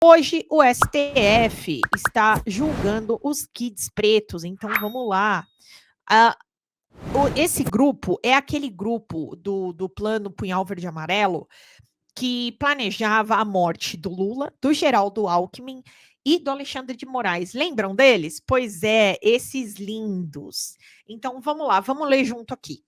Hoje o STF está julgando os kids pretos, então vamos lá. Esse grupo é aquele grupo do plano Punhal Verde e Amarelo que planejava a morte do Lula, do Geraldo Alckmin e do Alexandre de Moraes. Lembram deles? Pois é, esses lindos. Então vamos lá, vamos ler junto aqui.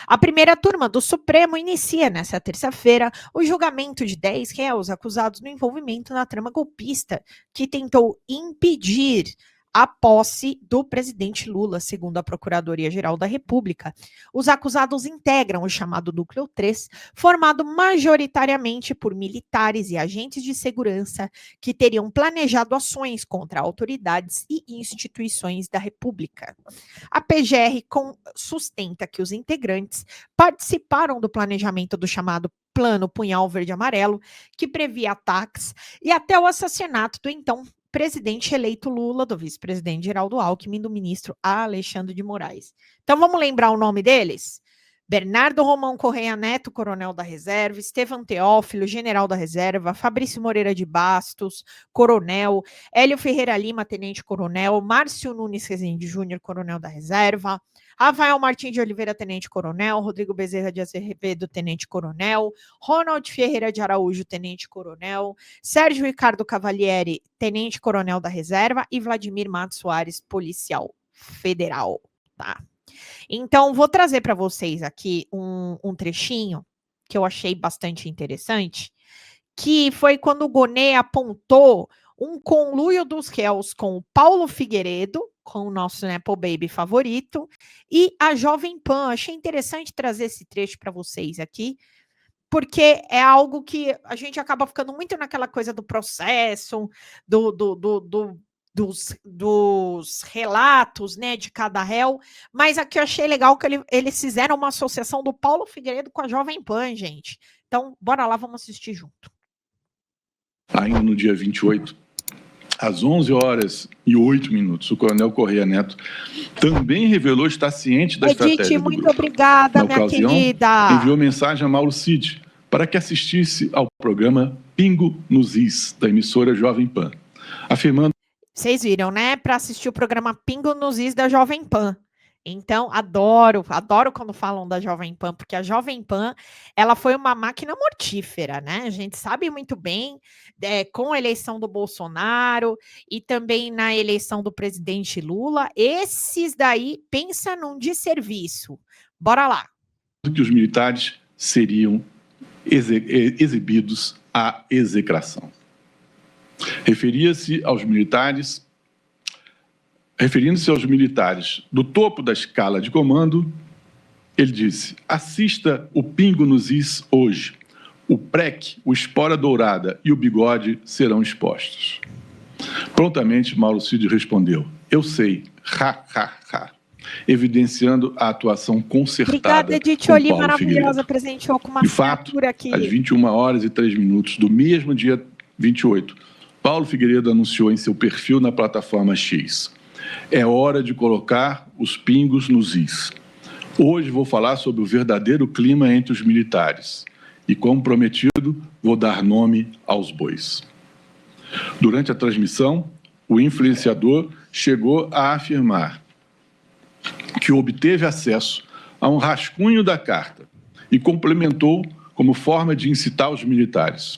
A primeira turma do Supremo inicia nesta terça-feira o julgamento de 10 réus acusados no envolvimento na trama golpista que tentou impedir a posse do presidente Lula, segundo a Procuradoria-Geral da República. Os acusados integram o chamado Núcleo 3, formado majoritariamente por militares e agentes de segurança que teriam planejado ações contra autoridades e instituições da República. A PGR sustenta que os integrantes participaram do planejamento do chamado Plano Punhal Verde e Amarelo, que previa ataques e até o assassinato do então presidente eleito Lula, do vice-presidente Geraldo Alckmin, do ministro Alexandre de Moraes. Então vamos lembrar o nome deles? Bernardo Romão Correia Neto, coronel da reserva, Estevam Teófilo, general da reserva, Fabrício Moreira de Bastos, coronel, Hélio Ferreira Lima, tenente-coronel, Márcio Nunes Rezende Júnior, coronel da reserva, Rafael Martins de Oliveira, tenente-coronel, Rodrigo Bezerra de Azevedo, tenente-coronel, Ronald Ferreira de Araújo, tenente-coronel, Sérgio Ricardo Cavalieri, tenente-coronel da reserva e Vladimir Matos Soares, policial federal, tá? Então, vou trazer para vocês aqui um trechinho que eu achei bastante interessante, que foi quando o Gonê apontou um conluio dos réus com o Paulo Figueiredo, com o nosso Nepo Baby favorito, e a Jovem Pan. Achei interessante trazer esse trecho para vocês aqui, porque é algo que a gente acaba ficando muito naquela coisa do processo, dos relatos, né, de cada réu, mas aqui eu achei legal que eles fizeram uma associação do Paulo Figueiredo com a Jovem Pan, gente. Então, bora lá, vamos assistir junto. Ainda no dia 28, às 11h08, o coronel Correia Neto também revelou estar ciente da estratégia do muito grupo. Obrigada, Na minha ocasião, querida. enviou mensagem a Mauro Cid para que assistisse ao programa Pingo nos Is, da emissora Jovem Pan, afirmando... Vocês viram, né? Para assistir o programa Pingo nos Is da Jovem Pan. Então, adoro quando falam da Jovem Pan, porque a Jovem Pan, ela foi uma máquina mortífera, né? A gente sabe muito bem, com a eleição do Bolsonaro e também na eleição do presidente Lula, esses daí, pensa num desserviço. Bora lá. Que os militares seriam exibidos à execração. Referindo-se aos militares do topo da escala de comando, ele disse: assista o Pingo nos Is hoje. O PREC, o Espora Dourada e o Bigode serão expostos. Prontamente, Mauro Cid respondeu: eu sei, ha, ha, ha, evidenciando a atuação concertada. Obrigada, Edith Oli, maravilhosa, presenteou com uma assinatura aqui. Às 21h03 do mesmo dia 28, Paulo Figueiredo anunciou em seu perfil na plataforma X: é hora de colocar os pingos nos is. Hoje vou falar sobre o verdadeiro clima entre os militares e, como prometido, vou dar nome aos bois. Durante a transmissão, o influenciador chegou a afirmar que obteve acesso a um rascunho da carta e complementou como forma de incitar os militares.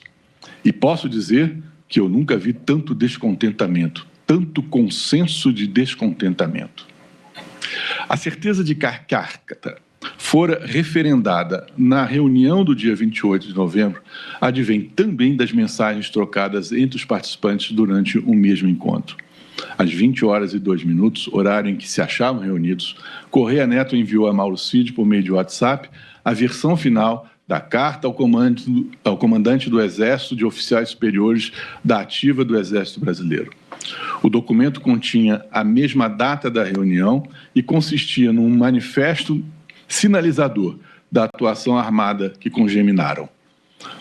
E posso dizer que eu nunca vi tanto descontentamento, tanto consenso de descontentamento. A certeza de que a carta fora referendada na reunião do dia 28 de novembro advém também das mensagens trocadas entre os participantes durante o mesmo encontro. Às 20h02, horário em que se achavam reunidos, Correia Neto enviou a Mauro Cid, por meio de WhatsApp, a versão final da carta ao comandante do Exército de Oficiais Superiores da Ativa do Exército Brasileiro. O documento continha a mesma data da reunião e consistia num manifesto sinalizador da atuação armada que congeminaram.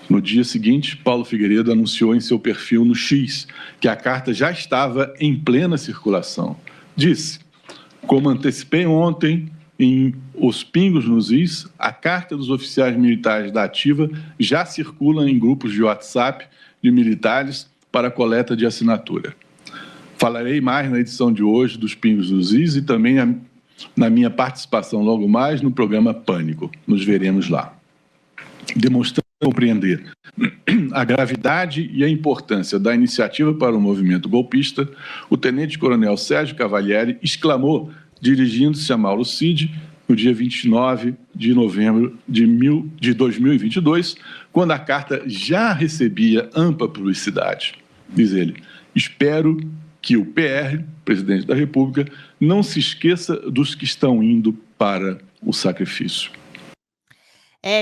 No dia seguinte, Paulo Figueiredo anunciou em seu perfil no X que a carta já estava em plena circulação. Disse: como antecipei ontem em Os Pingos nos Is, a carta dos oficiais militares da Ativa já circula em grupos de WhatsApp de militares para a coleta de assinatura. Falarei mais na edição de hoje dos Pingos dos Is e também na minha participação logo mais no programa Pânico. Nos veremos lá. Demonstrando compreender a gravidade e a importância da iniciativa para o movimento golpista, o tenente-coronel Sérgio Cavalieri exclamou, dirigindo-se a Mauro Cid, no dia 29 de novembro de 2022, quando a carta já recebia ampla publicidade. Diz ele: espero que o PR, presidente da República, não se esqueça dos que estão indo para o sacrifício.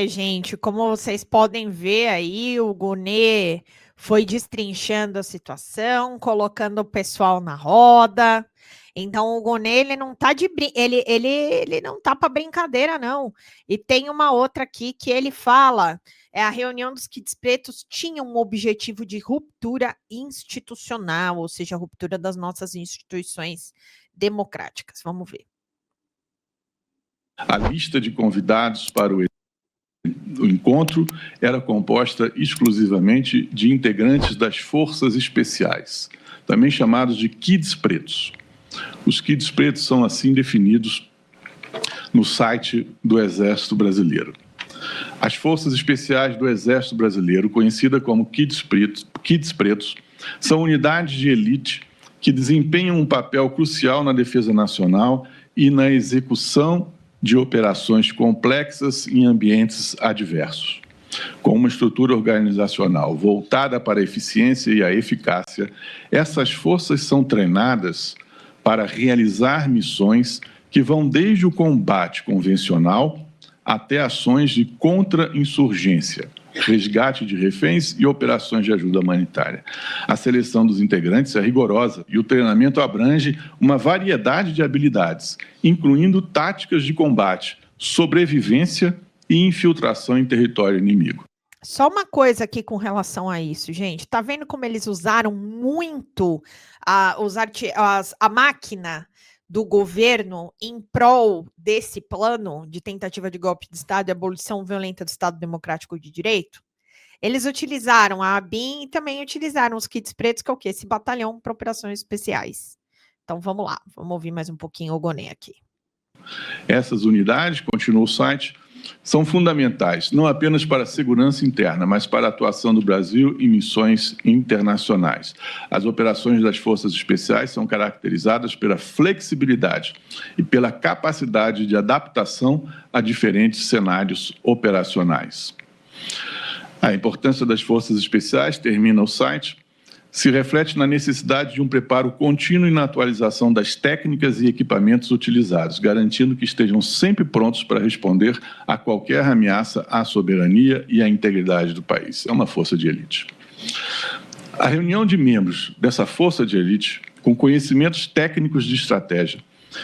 Gente, como vocês podem ver aí, o Gonê foi destrinchando a situação, colocando o pessoal na roda. Então, o Gonê, ele não tá ele não tá para brincadeira, não. E tem uma outra aqui que ele fala, a reunião dos kits pretos tinha um objetivo de ruptura institucional, ou seja, a ruptura das nossas instituições democráticas. Vamos ver. A lista de convidados para o encontro era composta exclusivamente de integrantes das Forças Especiais, também chamados de Kids Pretos. Os Kids Pretos são assim definidos no site do Exército Brasileiro. As Forças Especiais do Exército Brasileiro, conhecida como Kids Pretos, são unidades de elite que desempenham um papel crucial na defesa nacional e na execução de operações complexas em ambientes adversos. Com uma estrutura organizacional voltada para a eficiência e a eficácia, essas forças são treinadas para realizar missões que vão desde o combate convencional até ações de contra-insurgência, resgate de reféns e operações de ajuda humanitária. A seleção dos integrantes é rigorosa e o treinamento abrange uma variedade de habilidades, incluindo táticas de combate, sobrevivência e infiltração em território inimigo. Só uma coisa aqui com relação a isso, gente. Tá vendo como eles usaram muito a máquina do governo em prol desse plano de tentativa de golpe de Estado e abolição violenta do Estado Democrático de Direito? Eles utilizaram a ABIN e também utilizaram os kits pretos, que é o quê? Esse batalhão para operações especiais. Então, vamos lá. Vamos ouvir mais um pouquinho o Gonê aqui. Essas unidades, continua o site, são fundamentais, não apenas para a segurança interna, mas para a atuação do Brasil em missões internacionais. As operações das Forças Especiais são caracterizadas pela flexibilidade e pela capacidade de adaptação a diferentes cenários operacionais. A importância das Forças Especiais, termina o site, se reflete na necessidade de um preparo contínuo e na atualização das técnicas e equipamentos utilizados, garantindo que estejam sempre prontos para responder a qualquer ameaça à soberania e à integridade do país. É uma força de elite. A reunião de membros dessa força de elite, com conhecimentos técnicos de estratégia,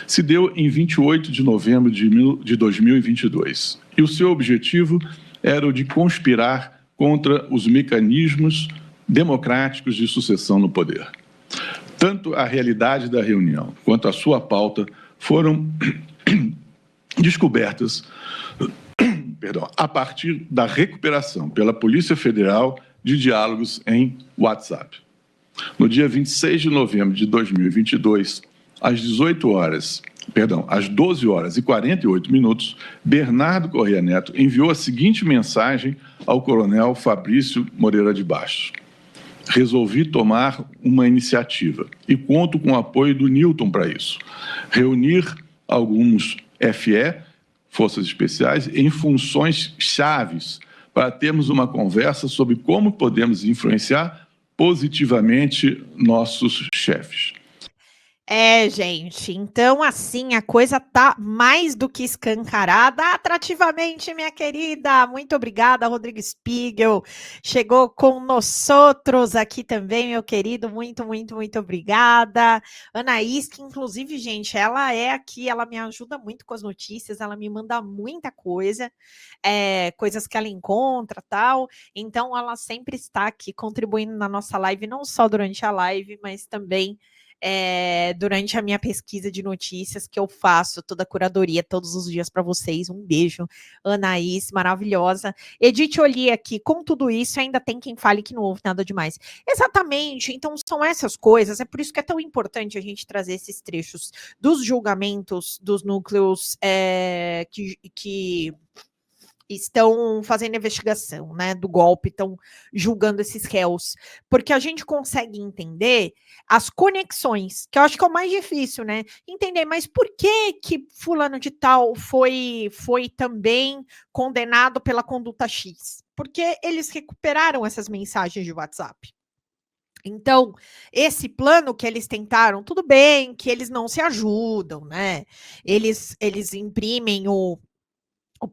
se deu em 28 de novembro de 2022. E o seu objetivo era o de conspirar contra os mecanismos democráticos de sucessão no poder. Tanto a realidade da reunião quanto a sua pauta foram descobertas a partir da recuperação pela Polícia Federal de diálogos em WhatsApp. No dia 26 de novembro de 2022, às 12 horas e 48 minutos, Bernardo Corrêa Neto enviou a seguinte mensagem ao coronel Fabrício Moreira de Bastos: resolvi tomar uma iniciativa e conto com o apoio do Newton para isso. Reunir alguns FE, Forças Especiais, em funções chaves para termos uma conversa sobre como podemos influenciar positivamente nossos chefes. Gente, então assim, a coisa tá mais do que escancarada atrativamente, minha querida. Muito obrigada, Rodrigo Spiegel. Chegou com nós outros aqui também, meu querido. Muito, muito, muito obrigada. Anaís, que inclusive, gente, ela é aqui, ela me ajuda muito com as notícias, ela me manda muita coisa, coisas que ela encontra, tal. Então, ela sempre está aqui contribuindo na nossa live, não só durante a live, mas também durante a minha pesquisa de notícias que eu faço, toda a curadoria, todos os dias para vocês. Um beijo, Anaís, maravilhosa. Edith Oli aqui, com tudo isso, ainda tem quem fale que não houve nada demais. Exatamente, então são essas coisas, é por isso que é tão importante a gente trazer esses trechos dos julgamentos dos núcleos que estão fazendo investigação, né, do golpe, estão julgando esses réus, porque a gente consegue entender as conexões, que eu acho que é o mais difícil, né, entender, mas por que fulano de tal foi também condenado pela conduta X? Porque eles recuperaram essas mensagens de WhatsApp. Então, esse plano que eles tentaram, tudo bem que eles não se ajudam, né? Eles imprimem o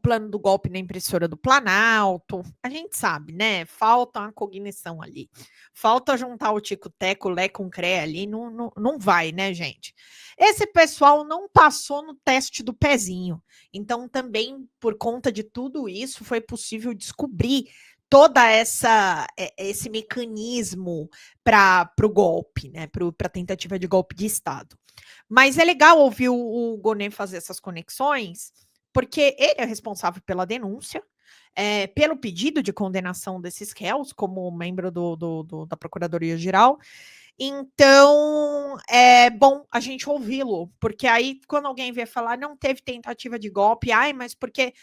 plano do golpe na impressora do Planalto, a gente sabe, né? Falta uma cognição ali. Falta juntar o tico-teco, lé com cré ali, não vai, né, gente? Esse pessoal não passou no teste do pezinho. Então, também, por conta de tudo isso, foi possível descobrir toda esse mecanismo para o golpe, né? Para a tentativa de golpe de Estado. Mas é legal ouvir o Gonê fazer essas conexões, porque ele é responsável pela denúncia, pelo pedido de condenação desses réus, como membro da Procuradoria-Geral. Então, é bom a gente ouvi-lo, porque aí, quando alguém vier falar, não teve tentativa de golpe, mas porque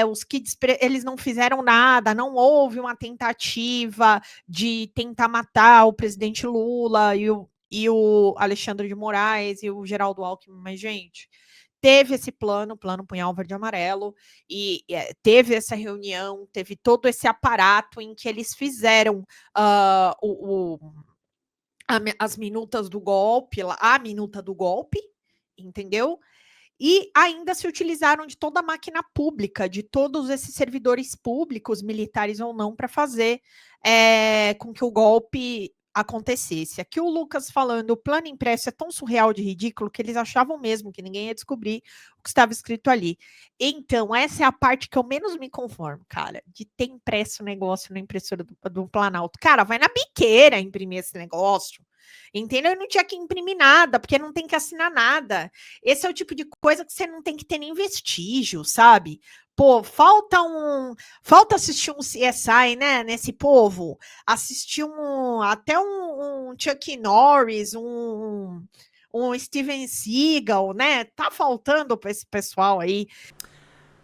os kids, eles não fizeram nada, não houve uma tentativa de tentar matar o presidente Lula e o Alexandre de Moraes e o Geraldo Alckmin, mas, gente, teve esse plano Punhal Verde e Amarelo, e teve essa reunião, teve todo esse aparato em que eles fizeram as minutas do golpe, a minuta do golpe, entendeu? E ainda se utilizaram de toda a máquina pública, de todos esses servidores públicos, militares ou não, para fazer com que o golpe acontecesse. Aqui o Lucas falando, o plano impresso é tão surreal de ridículo que eles achavam mesmo que ninguém ia descobrir o que estava escrito ali. Então, essa é a parte que eu menos me conformo, cara, de ter impresso o negócio na impressora do Planalto. Cara, vai na biqueira imprimir esse negócio. Entendeu? Eu não tinha que imprimir nada, porque não tem que assinar nada. Esse é o tipo de coisa que você não tem que ter nem vestígio, sabe? Pô, falta assistir um CSI, né, nesse povo. Assistir até um Chuck Norris, um Steven Seagal, né? Tá faltando para esse pessoal aí.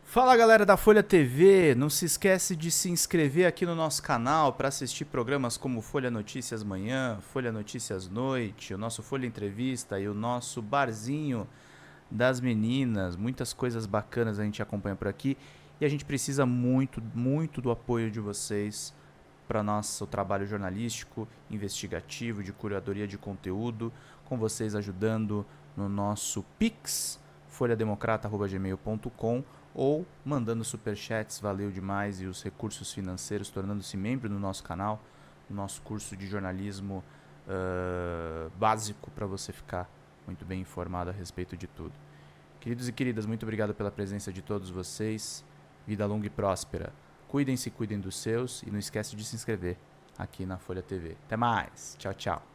Fala galera da Folha TV, não se esquece de se inscrever aqui no nosso canal para assistir programas como Folha Notícias Manhã, Folha Notícias Noite, o nosso Folha Entrevista e o nosso Barzinho das Meninas. Muitas coisas bacanas a gente acompanha por aqui e a gente precisa muito, muito do apoio de vocês para nosso trabalho jornalístico, investigativo, de curadoria de conteúdo, com vocês ajudando no nosso Pix, folhademocrata@gmail.com, ou mandando superchats, valeu demais, e os recursos financeiros, tornando-se membro do nosso canal, no nosso curso de jornalismo básico, para você ficar muito bem informado a respeito de tudo. Queridos e queridas, muito obrigado pela presença de todos vocês. Vida longa e próspera. Cuidem-se, cuidem dos seus, e não esquece de se inscrever aqui na Folha TV. Até mais. Tchau, tchau.